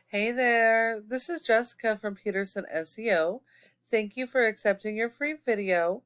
Hey there, this is Jessica from Peterson SEO. Thank you for accepting your free video.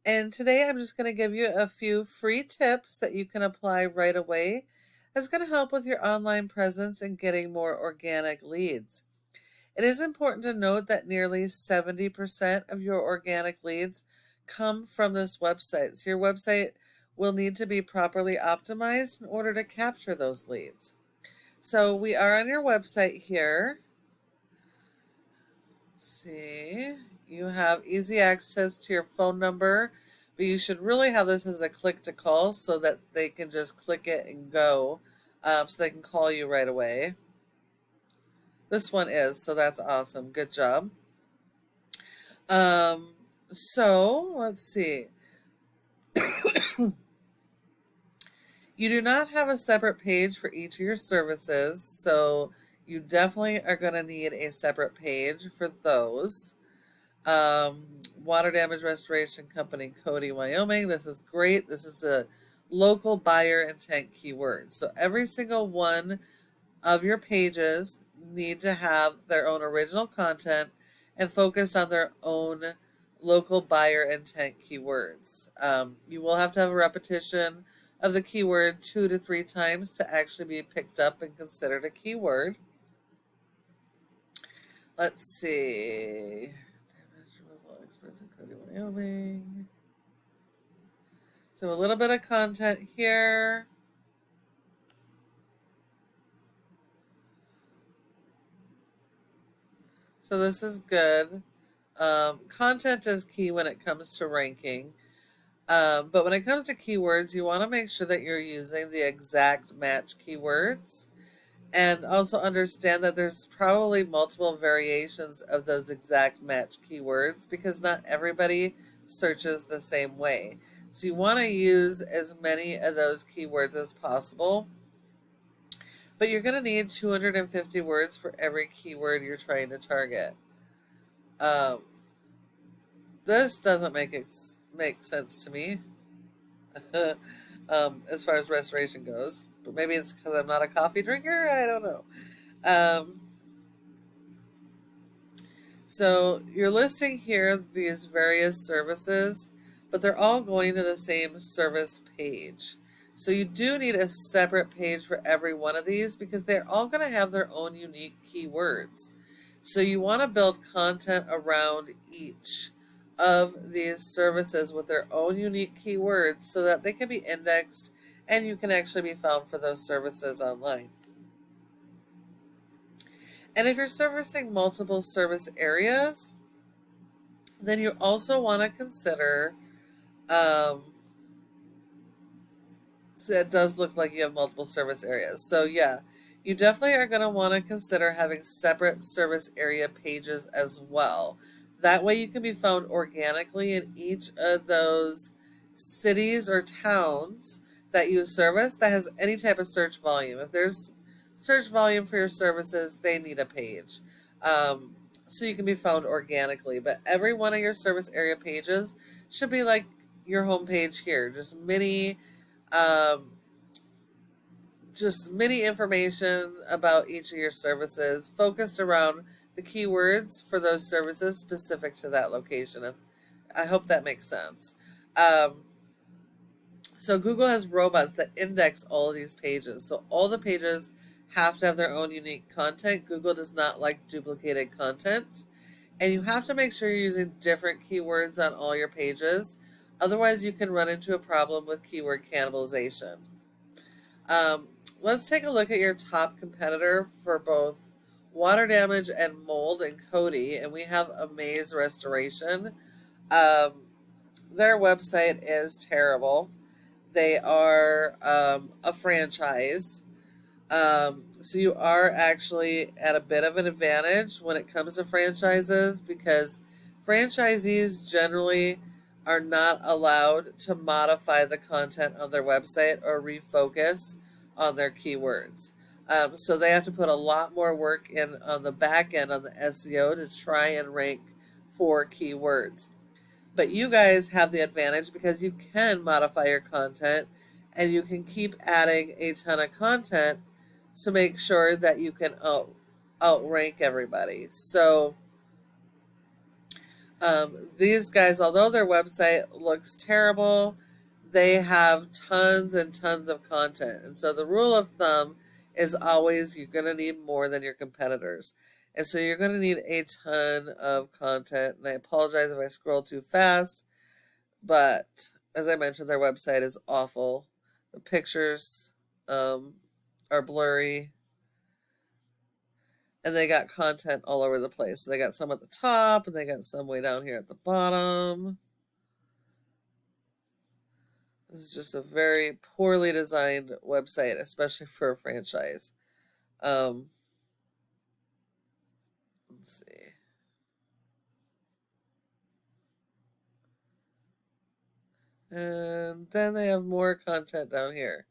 And today I'm just going to give you a few free tips that you can apply right away. That's going to help with your online presence and getting more organic leads. It is important to note that nearly 70% of your organic leads come from this website. So your website will need to be properly optimized in order to capture those leads. So we are on your website here. Let's see, you have easy access to your phone number, but you should really have this as a click to call so that they can just click it and go, so they can call you right away. This one is, so that's awesome. Good job. Um, so let's see. You do not have a separate page for each of your services, so you definitely are going to need a separate page for those. Water damage restoration company, Cody, Wyoming. This is great. This is a local buyer intent keyword. So every single one of your pages need to have their own original content and focus on their own local buyer intent keywords. You will have to have a repetition of the keyword 2 to 3 times to actually be picked up and considered a keyword. Let's see. Damage removal experts in Cody, Wyoming. So a little bit of content here. So this is good. Content is key when it comes to ranking. But when it comes to keywords, you want to make sure that you're using the exact match keywords. And also understand that there's probably multiple variations of those exact match keywords because not everybody searches the same way. So you want to use as many of those keywords as possible. But you're going to need 250 words for every keyword you're trying to target. Um, this doesn't make sense to me as far as restoration goes. But maybe it's because I'm not a coffee drinker. I don't know. Um, So you're listing here these various services, but they're all going to the same service page. So you do need a separate page for every one of these because they're all going to have their own unique keywords. So you want to build content around each of these services with their own unique keywords so that they can be indexed and you can actually be found for those services online. And if you're servicing multiple service areas, then you also want to consider, so it does look like you have multiple service areas. So yeah, you definitely are going to want to consider having separate service area pages as well. That way you can be found organically in each of those cities or towns that you service that has any type of search volume. If there's search volume for your services, they need a page. So you can be found organically. But every one of your service area pages should be like your homepage here, um, just mini information about each of your services focused around the keywords for those services specific to that location. I hope that makes sense. Um, so Google has robots that index all of these pages. So all the pages have to have their own unique content. Google does not like duplicated content. And you have to make sure you're using different keywords on all your pages. Otherwise, you can run into a problem with keyword cannibalization. Um, let's take a look at your top competitor for both water damage and mold and Cody. And we have Amaze Restoration. Um, their website is terrible. They are a franchise. So you are actually at a bit of an advantage when it comes to franchises because franchisees generally are not allowed to modify the content on their website or refocus on their keywords. So they have to put a lot more work in on the back end on the SEO to try and rank for keywords. But you guys have the advantage because you can modify your content and you can keep adding a ton of content to make sure that you can outrank everybody. So these guys, although their website looks terrible, they have tons and tons of content. And so the rule of thumb is always you're going to need more than your competitors. And so you're going to need a ton of content. And I apologize if I scroll too fast, but as I mentioned, their website is awful. The pictures um, are blurry, and they got content all over the place. So they got some at the top, and they got some way down here at the bottom. This is just a very poorly designed website, especially for a franchise. Um, let's see. And then they have more content down here.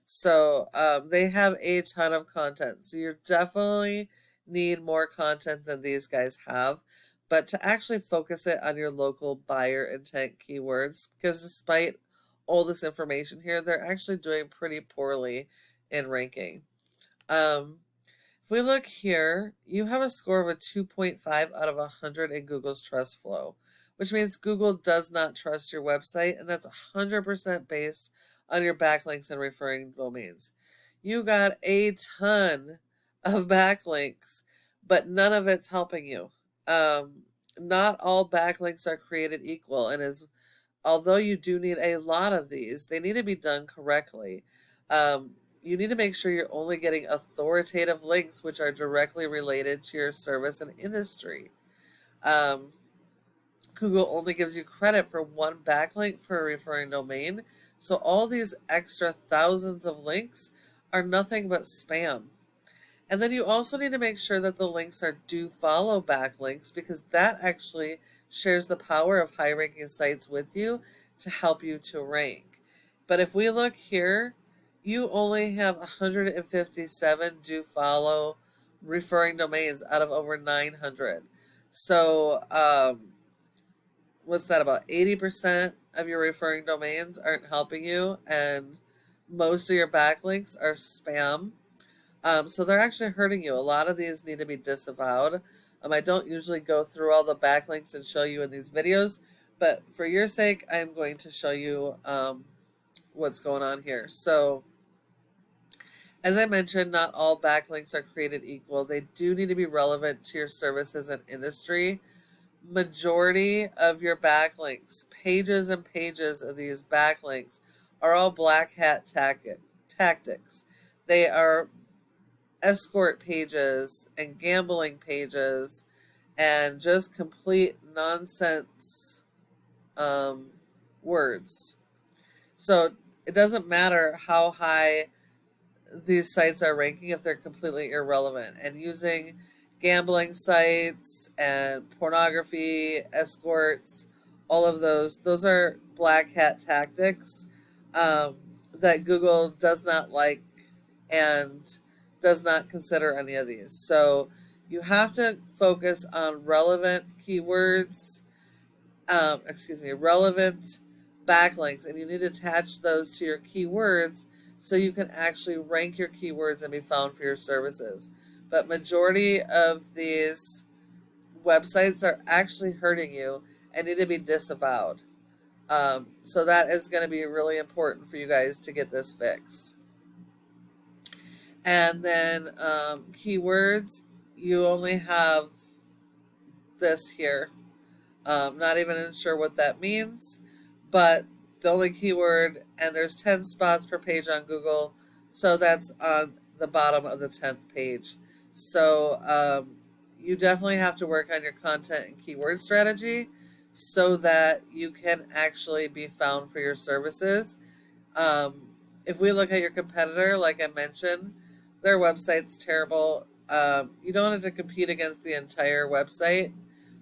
So they have a ton of content. So you definitely need more content than these guys have. But to actually focus it on your local buyer intent keywords, because despite all this information here, they're actually doing pretty poorly in ranking. Um, if we look here, you have a score of a 2.5 out of 100 in Google's trust flow, which means Google does not trust your website, and that's 100% based on your backlinks and referring domains. You got a ton of backlinks, but none of it's helping you. Um, Not all backlinks are created equal, and as although you do need a lot of these, they need to be done correctly. You need to make sure you're only getting authoritative links which are directly related to your service and industry. Um, Google only gives you credit for one backlink for a referring domain, so all these extra thousands of links are nothing but spam. And then you also need to make sure that the links are do follow backlinks, because that actually shares the power of high ranking sites with you to help you to rank. But if we look here, you only have 157 do follow referring domains out of over 900. So, what's that, about 80% of your referring domains aren't helping you, and most of your backlinks are spam. So they're actually hurting you. A lot of these need to be disavowed. I don't usually go through all the backlinks and show you in these videos, but for your sake, I'm going to show you what's going on here. So, as I mentioned, not all backlinks are created equal. They do need to be relevant to your services and industry. Majority of your backlinks, pages and pages of these backlinks, are all black hat tactics. They are escort pages and gambling pages and just complete nonsense um, words. So it doesn't matter how high these sites are ranking if they're completely irrelevant. And using gambling sites and pornography, escorts, all of those are black hat tactics um, that Google does not like and does not consider any of these. So you have to focus on relevant keywords, relevant backlinks, and you need to attach those to your keywords so you can actually rank your keywords and be found for your services. But majority of these websites are actually hurting you and need to be disavowed. So that is going to be really important for you guys to get this fixed. And then keywords, you only have this here. Not even sure what that means, but the only keyword, and there's 10 spots per page on Google, so that's on the bottom of the 10th page. So you definitely have to work on your content and keyword strategy so that you can actually be found for your services. Um, if we look at your competitor, like I mentioned, their website's terrible. You don't have to compete against the entire website,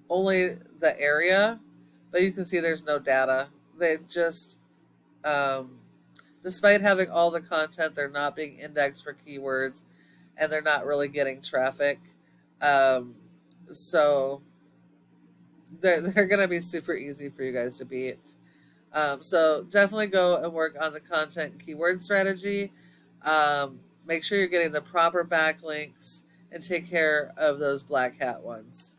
only the area, but you can see there's no data. They just, um, despite having all the content, they're not being indexed for keywords and they're not really getting traffic. Um, so they're going to be super easy for you guys to beat. So definitely go and work on the content and keyword strategy. Make sure you're getting the proper backlinks and take care of those black hat ones.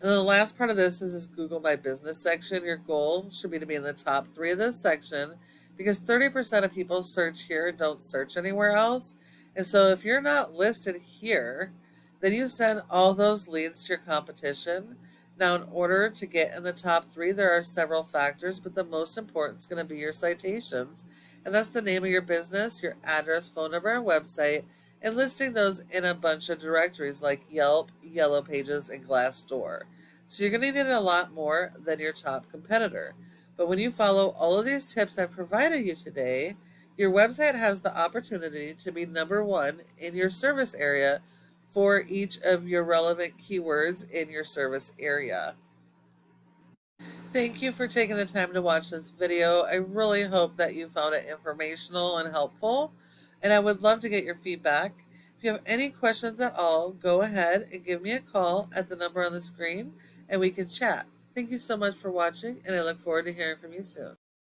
And then the last part of this Google My Business section. Your goal should be to be in the top three of this section because 30% of people search here and don't search anywhere else. And so if you're not listed here, then you send all those leads to your competition. Now, in order to get in the top three, there are several factors, but the most important is going to be your citations. And that's the name of your business, your address, phone number, and website, and listing those in a bunch of directories like Yelp, Yellow Pages, and Glassdoor. So you're going to need a lot more than your top competitor. But when you follow all of these tips I've provided you today, your website has the opportunity to be number one in your service area for each of your relevant keywords in your service area. Thank you for taking the time to watch this video. I really hope that you found it informational and helpful, and I would love to get your feedback. If you have any questions at all, go ahead and give me a call at the number on the screen and we can chat. Thank you so much for watching, and I look forward to hearing from you soon.